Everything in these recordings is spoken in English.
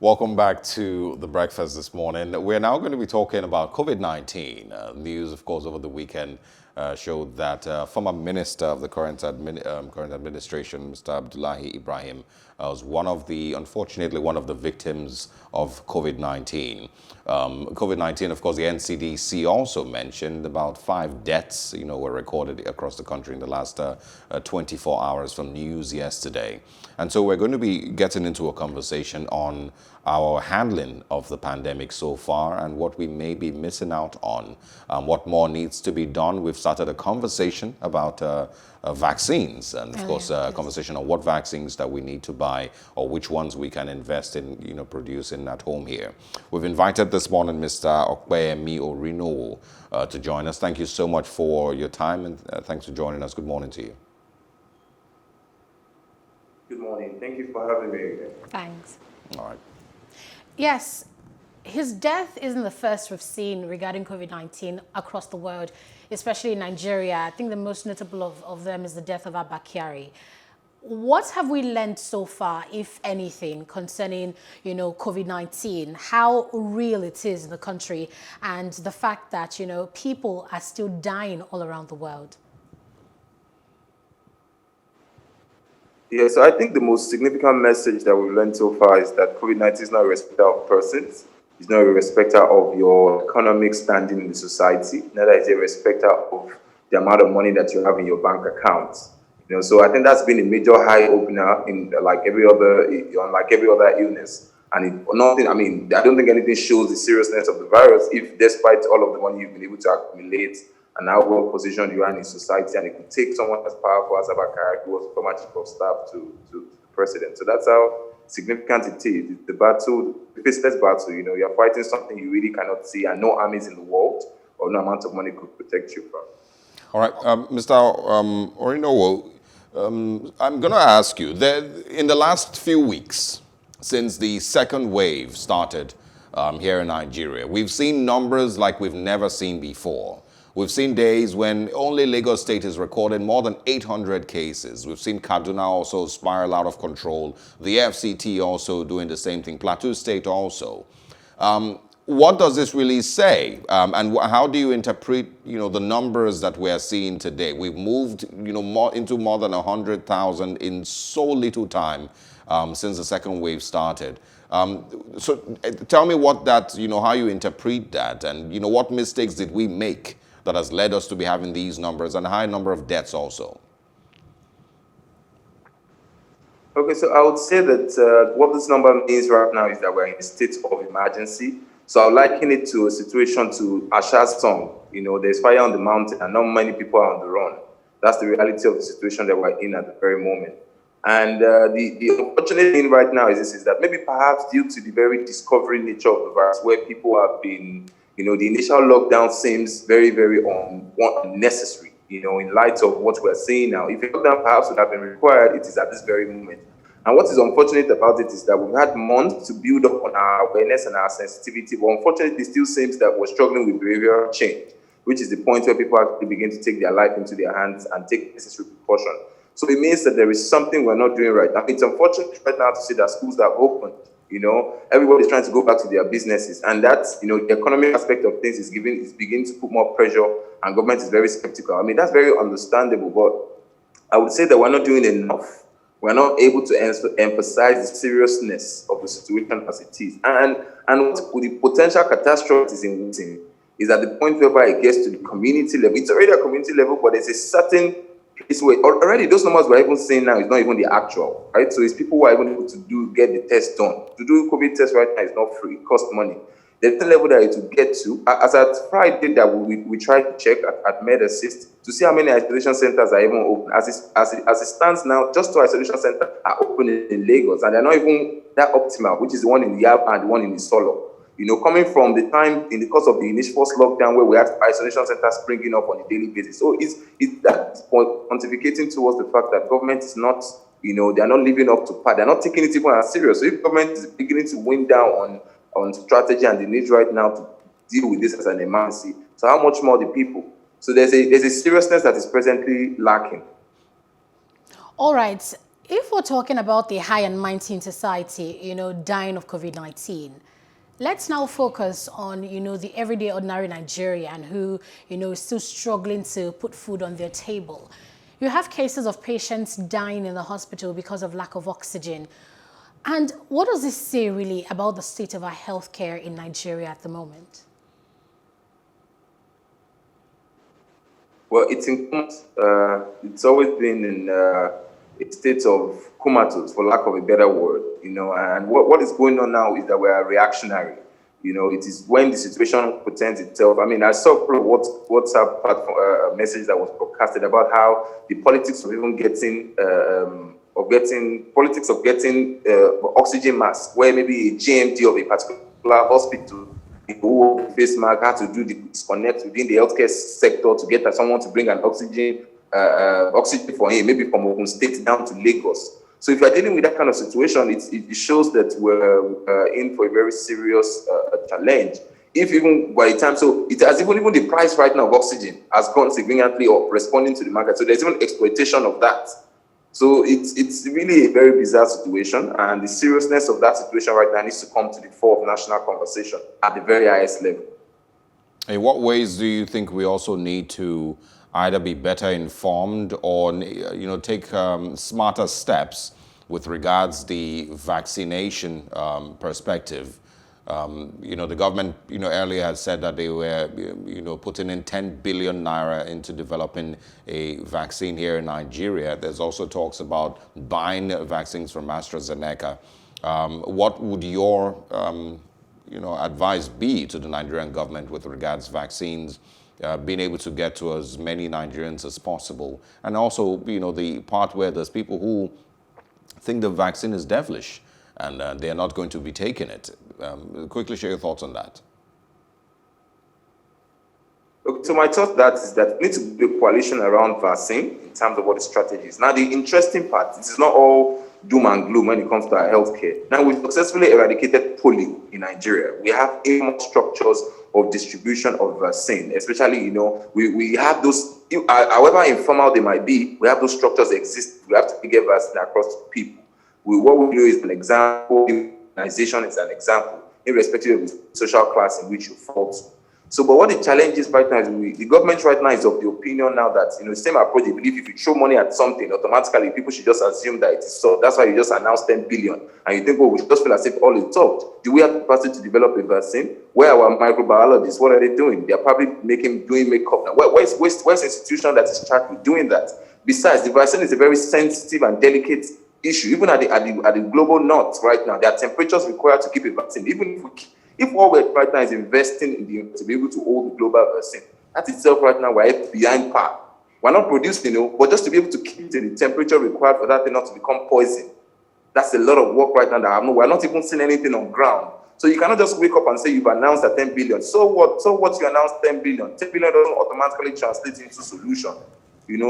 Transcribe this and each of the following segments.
Welcome back to the breakfast this morning. We're now going to be talking about COVID-19. News, of course, over the weekend showed that former minister of the current administration, Mr. Abdullahi Ibrahim, was unfortunately, one of the victims of COVID-19. COVID-19, of course, the NCDC also mentioned about 5 deaths, were recorded across the country in the last 24 hours from news yesterday. And so we're going to be getting into a conversation on our handling of the pandemic so far and what we may be missing out on, what more needs to be done. We've started a conversation about vaccines and, of course, a conversation on what vaccines that we need to buy or which ones we can invest in, producing at home here. We've invited this morning Mr. Opeyemi Orinowo to join us. Thank you so much for your time and thanks for joining us. Good morning to you. Good morning. Thank you for having me again. Thanks. All right. Yes, his death isn't the first we've seen regarding COVID-19 across the world, especially in Nigeria. I think the most notable of them is the death of Abakari. What have we learned so far, if anything, concerning, COVID-19, how real it is in the country, and the fact that, people are still dying all around the world? Yeah, so I think the most significant message that we've learned so far is that COVID-19 is not a respecter of persons. It's not a respecter of your economic standing in the society. Neither is it a respecter of the amount of money that you have in your bank accounts. So I think that's been a major eye opener in unlike every other illness. And I don't think anything shows the seriousness of the virus if, despite all of the money you've been able to accumulate and how well positioned you are in society, and it could take someone as powerful as Abakari, who was former chief of staff, to the president. So that's how significant it is. The battle, the faceless battle, you're fighting something you really cannot see, and no armies in the world or no amount of money could protect you from. All right, Mr. Orinowo, I'm going to ask you, in the last few weeks, since the second wave started here in Nigeria, we've seen numbers like we've never seen before. We've seen days when only Lagos State is recording more than 800 cases. We've seen Kaduna also spiral out of control. The FCT also doing the same thing. Plateau State also. What does this really say? And how do you interpret, the numbers that we're seeing today? We've moved, into more than 100,000 in so little time since the second wave started. So tell me what that, how you interpret that, and, what mistakes did we make that has led us to be having these numbers and a high number of deaths also? Okay, so I would say that what this number means right now is that we're in a state of emergency. So I would liken it to a situation to Asha's song. There's fire on the mountain and not many people are on the run. That's the reality of the situation that we're in at the very moment. And the unfortunate thing right now is that maybe perhaps due to the very discovery nature of the virus, where people have been, the initial lockdown seems very, very unnecessary, in light of what we're seeing now. If a lockdown perhaps would have been required, it is at this very moment. And what is unfortunate about it is that we've had months to build up on our awareness and our sensitivity, but unfortunately, it still seems that we're struggling with behavioral change, which is the point where people actually begin to take their life into their hands and take necessary precaution. So it means that there is something we're not doing right. It's unfortunate right now to see that schools are open. Everybody's trying to go back to their businesses, and that's, the economic aspect of things is beginning to put more pressure, and government is very skeptical. That's very understandable, but I would say that we're not doing enough. We're not able to emphasize the seriousness of the situation as it is. And what the potential catastrophe is in waiting is at the point whereby it gets to the community level. It's already a community level, but there's a certain place where already those numbers we're even seeing now is not even the actual, right? So it's people who are even able to get the test done. To do COVID test right now is not free, it costs money. The level that it will get to, as at Friday that we tried to check at MedAssist to see how many isolation centers are even open. As it stands now, just 2 isolation centers are open in Lagos, and they're not even that optimal, which is the one in the Yab and the one in the Solo. Coming from the time in the course of the initial first lockdown where we had isolation centers springing up on a daily basis. So it's that pontificating towards the fact that government is not, they're not living up to par. They're not taking it even as serious. So if government is beginning to wind down on strategy and the need right now to deal with this as an emergency, so how much more the people? So there's a seriousness that is presently lacking. All right. If we're talking about the high and mighty in society, dying of COVID-19, let's now focus on, the everyday ordinary Nigerian who, is still struggling to put food on their table. You have cases of patients dying in the hospital because of lack of oxygen. And what does this say really about the state of our healthcare in Nigeria at the moment? Well, it's always been in a state of comatose, for lack of a better word, and what is going on now is that we are reactionary. It is when the situation presents itself. I mean, I saw a WhatsApp platform, message that was broadcasted about how the politics of even getting oxygen masks, where maybe a GMD of a particular hospital who face mask had to do the disconnect within the healthcare sector to get someone to bring an oxygen for him, maybe from Ogun State down to Lagos. So if you're dealing with that kind of situation, it shows that we're in for a very serious challenge. If even by the time, so it has even the price right now of oxygen has gone significantly up, responding to the market. So there's even exploitation of that. So it's really a very bizarre situation, and the seriousness of that situation right now needs to come to the fore of national conversation at the very highest level. In what ways do you think we also need to either be better informed or, take smarter steps with regards the vaccination perspective? The government, earlier had said that they were, putting in 10 billion naira into developing a vaccine here in Nigeria. There's also talks about buying vaccines from AstraZeneca. What would your, advice be to the Nigerian government with regards vaccines, being able to get to as many Nigerians as possible? And also, the part where there's people who think the vaccine is devilish and they're not going to be taking it. Quickly share your thoughts on that. Okay, so my thought is that we need to build a coalition around vaccine in terms of what the strategy is. Now, the interesting part, this is not all doom and gloom when it comes to our healthcare. Now, we've successfully eradicated polio in Nigeria. We have more structures of distribution of vaccine, especially, we have those, however informal they might be, we have those structures exist. We have to get vaccine across people. What we do is an example, organization is an example, irrespective of the social class in which you fall to. So, but what the challenge is right now is the government right now is of the opinion now that, the same approach, they believe if you throw money at something, automatically people should just assume that it is so. That's why you just announce 10 billion. And you think, we should just feel as if all is solved. Do we have the capacity to develop a vaccine? Where are our microbiologists? What are they doing? They're probably doing makeup now. Where's the institution that is charged with doing that? Besides, the vaccine is a very sensitive and delicate issue. Even at the global north right now, there are temperatures required to keep a vaccine. Even if all we're right now is investing to be able to hold the global vaccine, that itself right now we're behind par. We're not producing, but just to be able to keep the temperature required for that thing not to become poison. That's a lot of work right now that we're not even seeing anything on ground. So you cannot just wake up and say you've announced a 10 billion. So what? So what you announced 10 billion? 10 billion doesn't automatically translate into solution.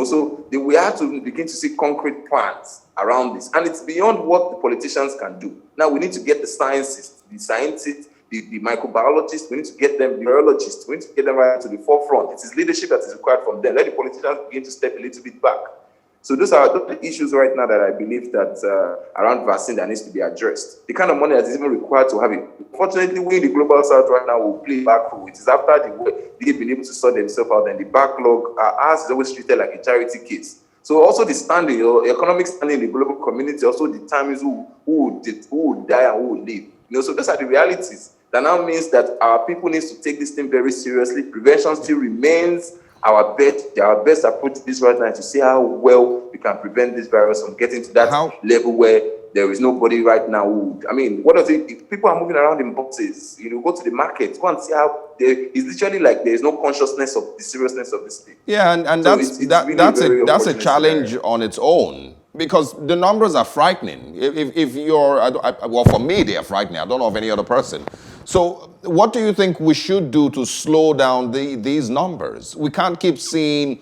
So we have to begin to see concrete plans around this. And it's beyond what the politicians can do. Now we need to get the scientists, the microbiologists, we need to get them, the virologists, we need to get them right to the forefront. It is leadership that is required from them. Let the politicians begin to step a little bit back. So those are the issues right now that I believe that around vaccine that needs to be addressed. The kind of money that is even required to have it. Unfortunately, we in the global south right now will play back role. It is after they've been able to sort themselves out, and the backlog, ours is always treated like a charity case. So also the standing, economic standing in the global community also determines who will die and who will live. So those are the realities. That now means that our people need to take this thing very seriously. Prevention still remains our best approach to this right now, to see how well we can prevent this virus from getting to that level where there is nobody right now who, what does it, if people are moving around in boxes, go to the market, go and see how it's literally like there is no consciousness of the seriousness of this thing. Yeah, and so that's a challenge on its own, because the numbers are frightening. If you're, well, for me, they are frightening. I don't know of any other person. So what do you think we should do to slow down these numbers? We can't keep seeing,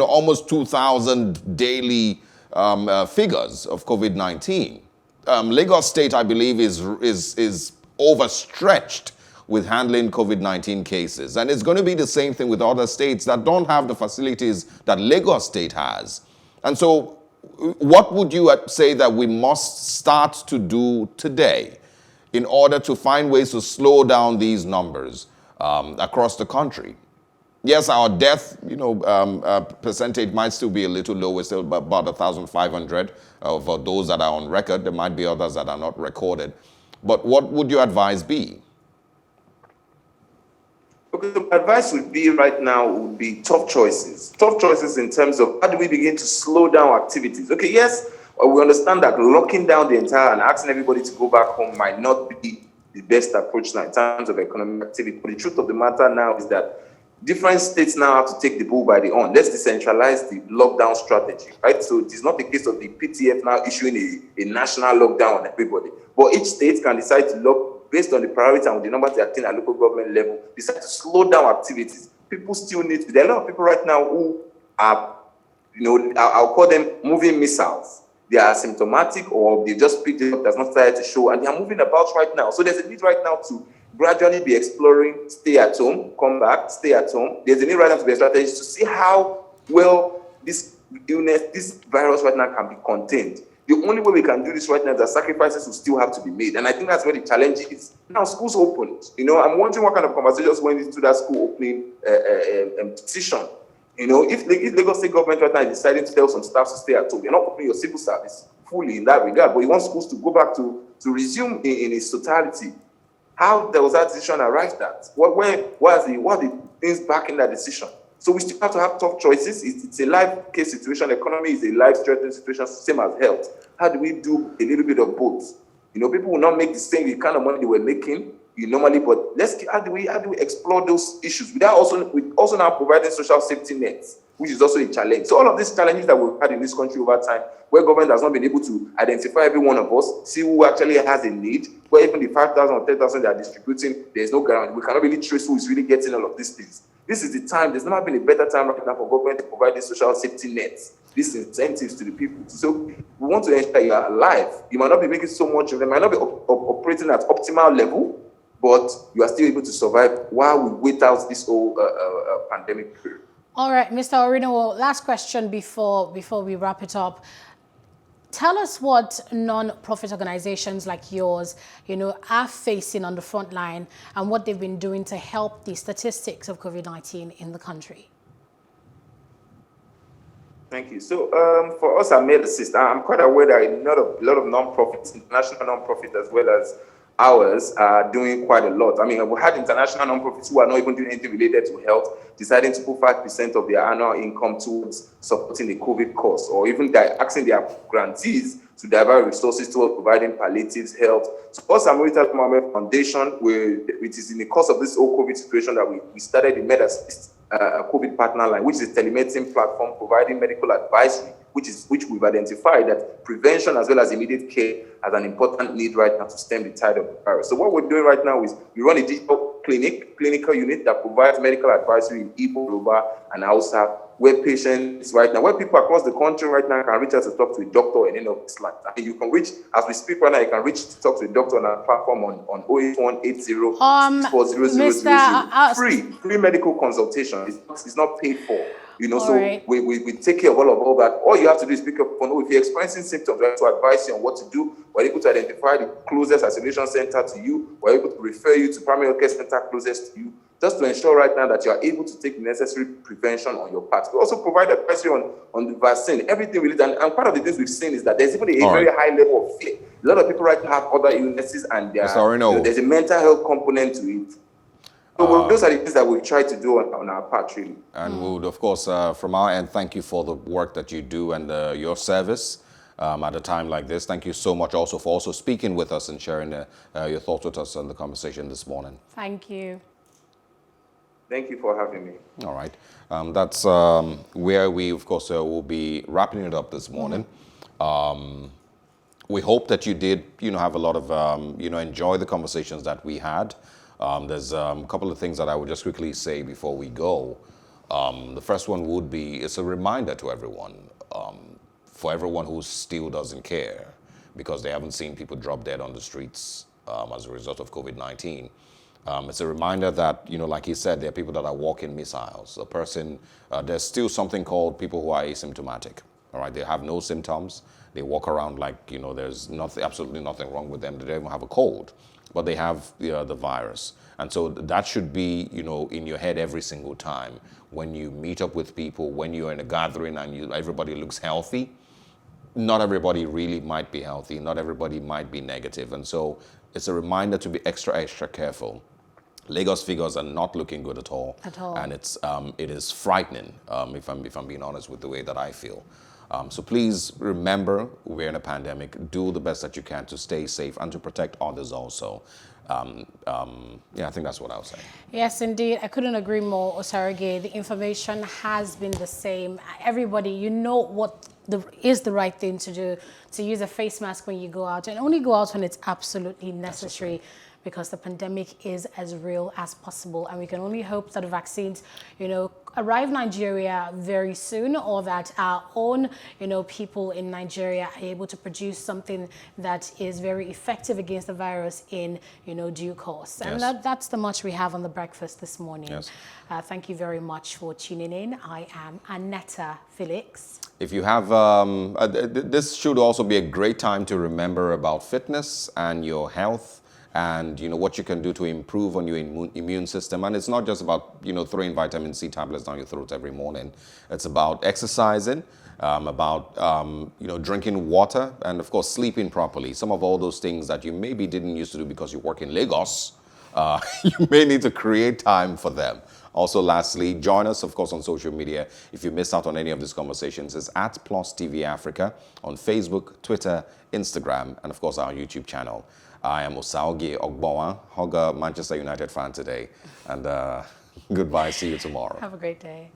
almost 2,000 daily figures of COVID-19. Lagos State, I believe, is overstretched with handling COVID-19 cases. And it's going to be the same thing with other states that don't have the facilities that Lagos State has. And so what would you say that we must start to do today in order to find ways to slow down these numbers across the country? Yes, our death, percentage might still be a little low. We're still about 1,500 for those that are on record. There might be others that are not recorded. But what would your advice be? Okay, so my advice would be right now would be tough choices. Tough choices in terms of how do we begin to slow down activities? Okay, yes, we understand that locking down the entire and asking everybody to go back home might not be the best approach now in terms of economic activity. But the truth of the matter now is that different states now have to take the bull by the horn. Let's decentralize the lockdown strategy, right? So it is not the case of the PTF now issuing a national lockdown on everybody. But each state can decide to lock based on the priority and the numbers they are taking at local government level, decide to slow down activities. People still need to. There are a lot of people right now who are, I'll call them moving missiles. They are asymptomatic or they just picked it up, that's not started to show, and they are moving about right now. So there's a need right now to gradually be exploring, stay at home, come back, stay at home. There's a need right now to be a strategy to see how well this illness, this virus right now can be contained. The only way we can do this right now is that sacrifices will still have to be made. And I think that's where the challenge is. Now, schools opened. I'm wondering what kind of conversations went into that school opening decision. If Lagos State government right now is deciding to tell some staff to stay at home, you're not opening your civil service fully in that regard, but you want schools to go back to resume in its totality. How there was that decision arrived at? What are the things backing that decision? So we still have to have tough choices. It's a life case situation. Economy is a life-threatening situation, same as health. How do we do a little bit of both? People will not make the same kind of money they were making normally, but how do we explore those issues without also now providing social safety nets, which is also a challenge. So all of these challenges that we've had in this country over time, where government has not been able to identify every one of us, see who actually has a need, where even the 5,000 or 10,000 they are distributing, there's no guarantee. We cannot really trace who is really getting all of these things. This is the time. There's never been a better time right now for government to provide these social safety nets, these incentives to the people. So we want to ensure you are alive. You might not be making so much of them, might not be operating at optimal level, but you are still able to survive while we wait out this whole pandemic period. All right, Mr. Orinowo, last question before we wrap it up. Tell us what non-profit organizations like yours, are facing on the front line and what they've been doing to help the statistics of COVID-19 in the country. Thank you. So for us at Med Assist, I'm quite aware that a lot of non-profits, international non-profits as well as ours, are doing quite a lot. I mean, we had international non-profits who are not even doing anything related to health, deciding to put 5% of their annual income towards supporting the COVID cost, or even asking their grantees to divert resources towards providing palliatives, health. So us at Muritala Foundation, which is in the course of this whole COVID situation that we started the Med Assist COVID partner line, which is a telemedicine platform providing medical advisory, which we've identified that prevention as well as immediate care as an important need right now to stem the tide of the virus. So what we're doing right now is we run a digital clinical unit that provides medical advisory in Igbo, Yoruba, and Hausa, where patients right now, where people across the country right now can reach out to talk to a doctor in any of this line. I mean, you can reach, as we speak right now, you can reach to talk to a doctor on our platform on 08180 free medical consultation. It's not paid for. So right. we take care of all that. All you have to do is pick up the phone. If you're experiencing symptoms, we're able to advise you on what to do. We're able to identify the closest isolation center to you. We're able to refer you to primary care center closest to you, just to ensure right now that you are able to take the necessary prevention on your part. We also provide advisory on the vaccine, everything related. And part of the things we've seen is that there's even a very high level of fear. A lot of people right now have other illnesses and there's a mental health component to it. So those are the things that we've tried to do on our part, really. And we would, of course, from our end, thank you for the work that you do and your service at a time like this. Thank you so much also for also speaking with us and sharing your thoughts with us on the conversation this morning. Thank you. Thank you for having me. All right. That's where we, of course, will be wrapping it up this morning. We hope that you did, have a lot of, enjoy the conversations that we had. There's a couple of things that I would just quickly say before we go. The first one would be, it's a reminder to everyone, for everyone who still doesn't care, because they haven't seen people drop dead on the streets as a result of COVID-19. It's a reminder that, like he said, there are people that are walking missiles. There's still something called people who are asymptomatic. All right, they have no symptoms. They walk around like, there's nothing, absolutely nothing wrong with them. They don't even have a cold, but they have the virus. And so that should be, in your head every single time when you meet up with people, when you're in a gathering and everybody looks healthy. Not everybody really might be healthy. Not everybody might be negative. And so it's a reminder to be extra careful. Lagos figures are not looking good at all. At all. And it is frightening, if I'm being honest with the way that I feel. So please remember, we're in a pandemic. Do the best that you can to stay safe and to protect others also. I think that's what I would say. Yes, indeed. I couldn't agree more, Osarage. The information has been the same. Everybody, what is the right thing to do, to use a face mask when you go out, and only go out when it's absolutely necessary. Because the pandemic is as real as possible, and we can only hope that the vaccines, arrive Nigeria very soon, or that our own, people in Nigeria are able to produce something that is very effective against the virus in, due course. And Yes. that's the much we have on the breakfast this morning. Yes. Thank you very much for tuning in. I am Anetta Felix. If you have, this should also be a great time to remember about fitness and your health, and what you can do to improve on your immune system. And it's not just about throwing vitamin C tablets down your throat every morning. It's about exercising, about drinking water, and of course sleeping properly. Some of all those things that you maybe didn't used to do because you work in Lagos, you may need to create time for them. Also, lastly, join us, of course, on social media. If you missed out on any of these conversations, it's at Plus TV Africa on Facebook, Twitter, Instagram, and of course our YouTube channel. I am Osaogie Ogbowa, Hogger Manchester United fan today. And goodbye. See you tomorrow. Have a great day.